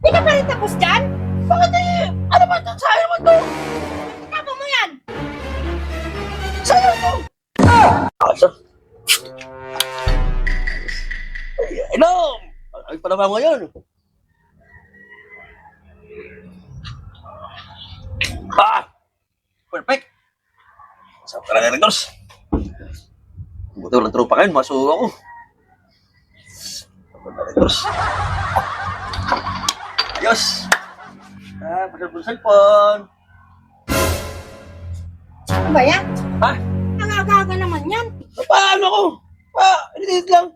Di ka pa rin tapos dyan? Bakit eh? Ano ba ito? Sayang naman to. Tama mo yan. Sayang to. Asa? Ano? Ay pa naman ngayon. Perfect. Saan ka lang Rectors? Buti walang tropa kayo, masuha ako. Rectors. Ayos. Pasal po cellphone. Ano ba yan? Ha? Ang aga-aga naman yan. Paano ako? Init lang.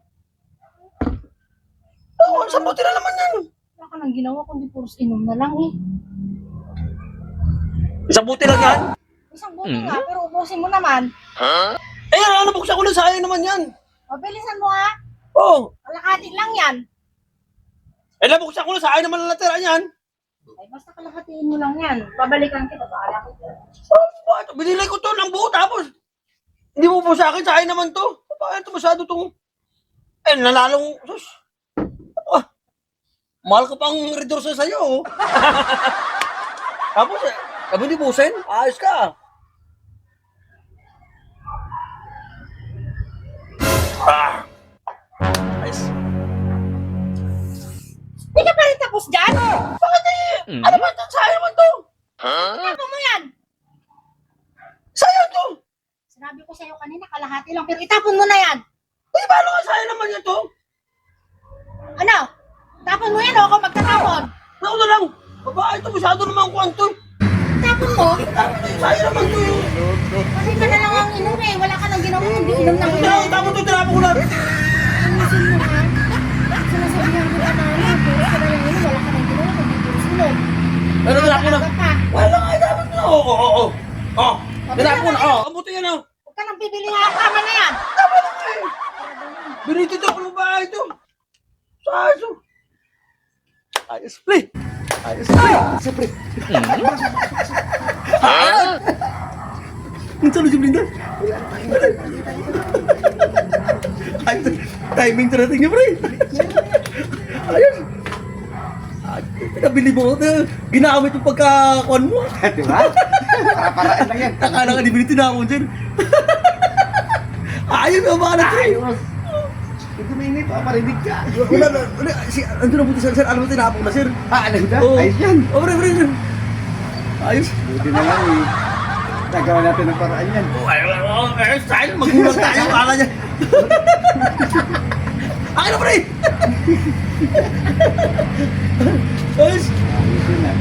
Oo, sa buti na naman yan. Wala ka nang ginawa kundi puros inom na lang eh. Isang buti lang yan. Isang buti nga, pero ubusin mo naman. Eh, ano, buksan ko lang, sayang naman yan. Mabilisan mo ha. Oo. Kalakatin lang yan. Eh, nabuksan ko lang, sayang naman ang natira niyan. Ay, basta kalakatiin mo lang yan. Babalikan kita, bahala ko. Bakit? Binilay ko to ng buo, tapos hindi mo po sa akin, sayang naman to. Bakit ito masyado itong... Eh, nalalong... Sus. Mahal ko pang redorsa sa'yo. Oh. Tapos, sabi ni Busen, ayos ka. Ayos. Di ka pa rin tapos dyan? Bakit eh? Ano ba ito? Sayang naman to. Tama mo yan. Sayang to. Sinabi ko sa'yo kanina, kalahati lang, pero itapon mo na yan. Eh, paano nga sayang naman yan to? Ano? Tapon mo yan o ako magtatapon? Naku na lang. Babae ito, masyado naman kwanto. Tapon mo? Sayang naman to. Kasi ka na lang ang inom eh. Wala ka nang ginawa kundi inom ng inom. Tapos ito, tinapon ko na. Ayusin mo ha. Sinasabihan ko ka na puro ka na lang inom. Wala ka nang ginawa kundi puros inom. Pero tinapon ko na. Aga pa. Wala nga, tinapon ko na. Oo. Tinapon ko na. Ang buti yan. Huwag ka nang bibili ha. Tama na yan. Tama na nga eh. Binitito ko ng bahay ito. Saso. Ayos, pre. Ayos, pre. Ayos, pre. Ang salo si Blinda. Ayos. Timing terating niya, pre. Ayos. Pinabili mo ito. Ginamit yung pagkakuan mo. Diba? Para-paraan lang yan. Nakala ka, di biniti na ako dyan. Ayos, ang mga pre. Ayos. Ito mainit, paparinig ka. Wala. Ando na buti, sir. Alam mo, tinapok na, sir. Alam na? Oo. Ayos yan. Pre. Ayos. Buti na lang eh. Nagawa natin ng paraan yan. Ayos, tayo. Magulang tayo. Akala niya. Akin na, pre. Ayos. Ayos yun ah.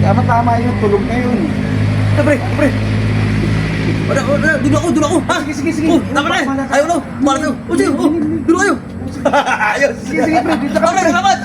Tama-tama yun, tulog na yun. Pre. Doon ako. Ha? Sige. Tama na. Ayaw na. Malas na. Sige. Doon kayo. Ayos. Sige, pre, dito ka. Salamat.